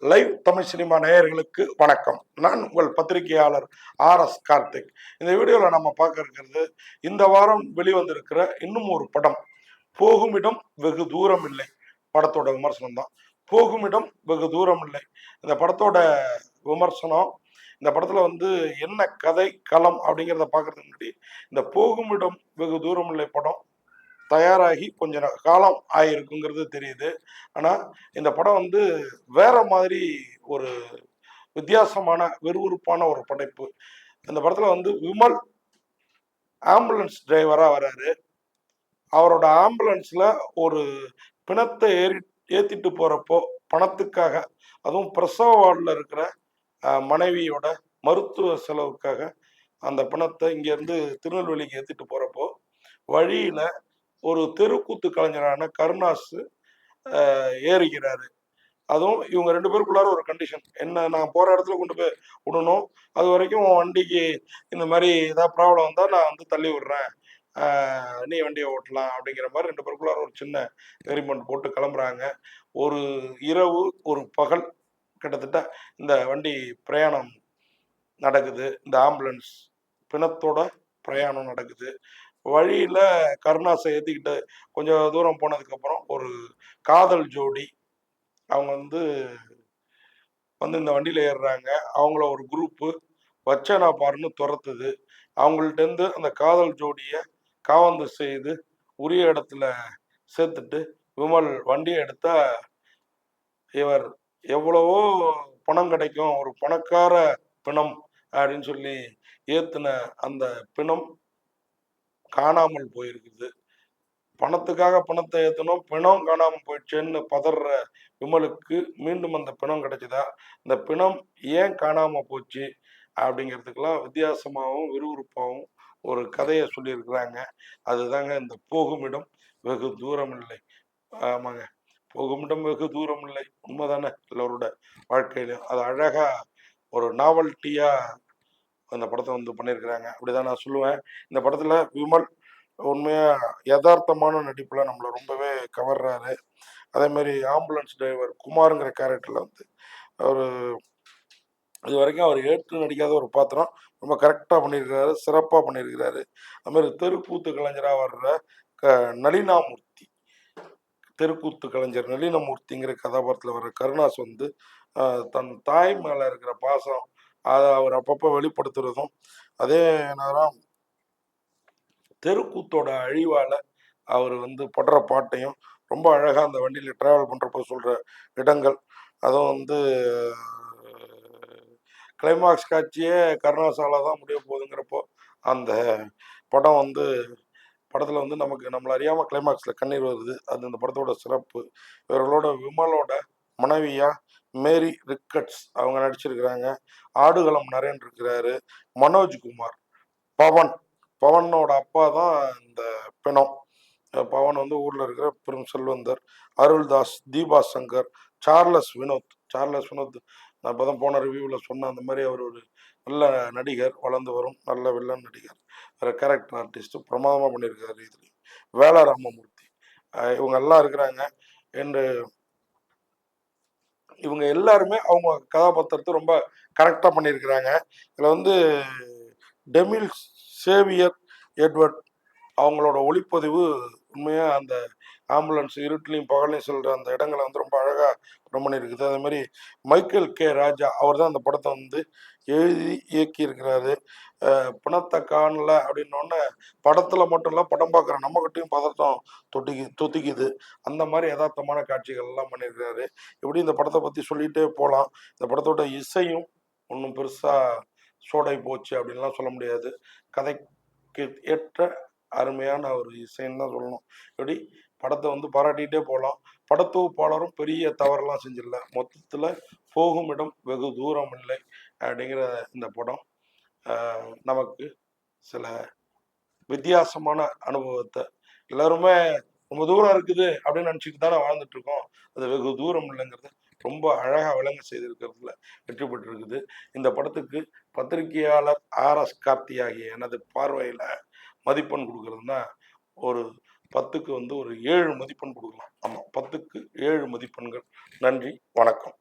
Live Tamil cinema நேயர்களுக்கு வணக்கம். நான் உங்கள் பத்திரிகையாளர் RS கார்த்திக். இந்த வீடியோவில் நம்ம பார்க்க இருக்கிறது, இந்த வாரம் வெளிவந்திருக்கிற இன்னும் ஒரு படம், போகுமிடம் வெகு தூரம் இல்லை படத்தோட விமர்சனம் தான். போகுமிடம் வெகு தூரம் இல்லை இந்த படத்தோட விமர்சனம். இந்த படத்துல என்ன கதை களம் அப்படிங்கிறத பார்க்கறதுக்கு முன்னாடி, இந்த போகுமிடம் வெகு தூரம் இல்லை படம் தயாராகி கொஞ்ச காலம் ஆயிருக்குங்கிறது தெரியுது. ஆனா இந்த படம் வேற மாதிரி ஒரு வித்தியாசமான விறுவிறுப்பான ஒரு படைப்பு. இந்த படத்துல விமல் ஆம்புலன்ஸ் டிரைவரா வராரு. அவரோட ஆம்புலன்ஸ்ல ஒரு பிணத்தை ஏத்திட்டு போறப்போ பணத்துக்காக, அதுவும் பிரசவ வார்டில் இருக்கிற மனைவியோட மருத்துவ செலவுக்காக அந்த பிணத்தை இங்கேருந்து திருநெல்வேலிக்கு ஏற்றிட்டு போறப்போ வழியில ஒரு தெருக்கூத்து கலைஞரான கருணாஸ் ஏறிக்கிறாரு. அதுவும் இவங்க 2 பேருக்குள்ளார ஒரு கண்டிஷன். என்ன, நான் போற இடத்துல கொண்டு போய் விடணும். அது வரைக்கும் உன் வண்டிக்கு இந்த மாரி ஏதாவது ப்ராப்ளம் வந்தா நான் தள்ளி விடுறேன். நீ வண்டிய ஓட்டலாம் அப்படிங்கிற மாரி 2 பேருக்குள்ளார ஒரு சின்ன எக்ரிமெண்ட் போட்டு கிளம்புறாங்க. ஒரு இரவு, ஒரு பகல் கிட்டத்தட்ட இந்த வண்டி பிரயாணம் நடக்குது. இந்த ஆம்புலன்ஸ் பிணத்தோட பிரயாணம் நடக்குது. வழியில கருணாஸை ஏத்திக்கிட்டு கொஞ்சம் தூரம் போனதுக்கப்புறம் ஒரு காதல் ஜோடி அவங்க இந்த வண்டியில ஏறுறாங்க. அவங்கள ஒரு குரூப்பு வச்சனா பாருன்னு துரத்துது. அவங்கள்ட்டேருந்து அந்த காதல் ஜோடிய காவந்து செய்து உரிய இடத்துல சேர்த்துட்டு விமல் வண்டிய எடுத்தா, இவர் எவ்வளவோ பணம் கிடைக்கும், ஒரு பணக்கார பிணம் அப்படின்னு சொல்லி ஏத்துன அந்த பிணம் காணாமல் போயிருக்குது. பணத்துக்காக பணத்தை ஏத்தணும், பிணம் காணாம போயிடுச்சேன்னு பதற விமலுக்கு மீண்டும் அந்த பிணம் கிடைச்சதா, இந்த பிணம் ஏன் காணாம போச்சு அப்படிங்கிறதுக்கெல்லாம் வித்தியாசமாகவும் விறுவிறுப்பாகவும் ஒரு கதையை சொல்லியிருக்கிறாங்க. அதுதாங்க இந்த போகுமிடம் வெகு தூரம் இல்லை. ஆமாங்க, போகுமிடம் வெகு தூரம் இல்லை. உண்மைதானே? எல்லோரோட வாழ்க்கையிலும் அது அழகா ஒரு நாவல்ட்டியா அந்த படத்தை பண்ணியிருக்கிறாங்க. அப்படிதான் நான் சொல்லுவேன். இந்த படத்துல விமல் உண்மையா யதார்த்தமான நடிப்புல நம்மளை ரொம்பவே கவர்றாரு. அதே மாதிரி ஆம்புலன்ஸ் டிரைவர் குமாருங்கிற கேரக்டர்ல அவர் இது வரைக்கும் அவர் ஏற்று நடிக்காத ஒரு பாத்திரம் ரொம்ப கரெக்டாக பண்ணியிருக்கிறாரு, சிறப்பாக பண்ணியிருக்கிறாரு. அது மாதிரி தெருக்கூத்து கலைஞராக வர்ற நளினாமூர்த்தி, தெருக்கூத்து கலைஞர் நளினமூர்த்திங்கிற கதாபாத்திரத்தில் வர்ற கருணாஸ் தன் தாய் மேலே இருக்கிற பாசம் அதை அவர் அப்பப்போ வெளிப்படுத்துறதும், அதே நேரம் தெருக்கூத்தோட அழிவால் அவர் படுற பாட்டையும் ரொம்ப அழகாக அந்த வண்டியில் ட்ராவல் பண்ணுறப்போ சொல்கிற இடங்கள், அதுவும் கிளைமாக்ஸ் காட்சியே கருணாசால தான் முடிய போகுதுங்கிறப்போ அந்த படம் படத்தில் நமக்கு நம்மளை அறியாமல் கிளைமாக்ஸில் கண்ணீர் வருது. அது இந்த படத்தோட சிறப்பு. இவர்களோட விமலோட மனைவியா மேரி ரிக்கட்ஸ் அவங்க நடிச்சிருக்கிறாங்க. ஆடுகளம் நரேன் இருக்கிறாரு. மனோஜ்குமார், பவன், பவனோட அப்பா தான் இந்த பிணம். பவன் ஊரில் இருக்கிற பெரும் செல்வந்தர். அருள்தாஸ், தீபா சங்கர், சார்லஸ் வினோத். சார்லஸ் வினோத் நான் இப்போ தான் போன ரிவ்யூவில் சொன்னேன். அந்த மாதிரி அவர் ஒரு நல்ல நடிகர், வளர்ந்து வரும் நல்ல வில்லன் நடிகர், வேறு கேரக்டர் ஆர்டிஸ்ட்டு பிரமாதமாக பண்ணியிருக்காரு. இதுலேயும் வேளா ராமமூர்த்தி, இவங்க எல்லாம் இருக்கிறாங்க. என்று இவங்க எல்லாருமே அவங்க கதாபாத்திரத்தை ரொம்ப கரெக்டாக பண்ணியிருக்கிறாங்க. இதில் டெமில் சேவியர் எட்வர்ட் அவங்களோட ஒளிப்பதிவு உண்மையாக அந்த ஆம்புலன்ஸ் இருட்டிலையும் பகலையும் செல்கிற அந்த இடங்களை ரொம்ப அழகாக படம் பண்ணியிருக்குது. அதே மாதிரி மைக்கேல் கே ராஜா அவர் தான் அந்த படத்தை எழுதி இயக்கியிருக்கிறாரு. பிணத்தை காணல அப்படின்னோடனே படத்தில் மட்டும் இல்லை, படம் பார்க்குற நம்மகிட்டையும் பதட்டம் தொத்திக்குது. அந்த மாதிரி யதார்த்தமான காட்சிகள் எல்லாம் பண்ணியிருக்கிறாரு. இப்படி இந்த படத்தை பற்றி சொல்லிகிட்டே போகலாம். இந்த படத்தோட இசையும் ஒன்றும் பெருசாக சோடை போச்சு அப்படின்லாம் சொல்ல முடியாது. கதைக்கு ஏற்ற அருமையான ஒரு இசைன்னு தான் சொல்லணும். இப்படி படத்தை பாராட்டிகிட்டே போகலாம். படத்தொகுப்பாளரும் பெரிய தவறெல்லாம் செஞ்சிடல. மொத்தத்தில் போகும் இடம் வெகு தூரம் இல்லை அப்படிங்கிற இந்த படம் நமக்கு சில வித்தியாசமான அனுபவத்தை, எல்லாருமே ரொம்ப தூரம் இருக்குது அப்படின்னு நினச்சிட்டு தானே வாழ்ந்துட்டு இருக்கோம். அது வெகு தூரம் இல்லைங்கிறது ரொம்ப அழகாக விளங்க செய்திருக்கிறதுல வெற்றி பெற்றிருக்குது. இந்த படத்துக்கு பத்திரிகையாளர் RS கார்த்தி ஆகிய எனது பார்வையில் மதிப்பெண் கொடுக்குறதுன்னா ஒரு 10க்கு ஒரு 7 மதிப்பெண் கொடுக்கலாம். ஆமாம், 10க்கு 7 மதிப்பெண்கள். நன்றி, வணக்கம்.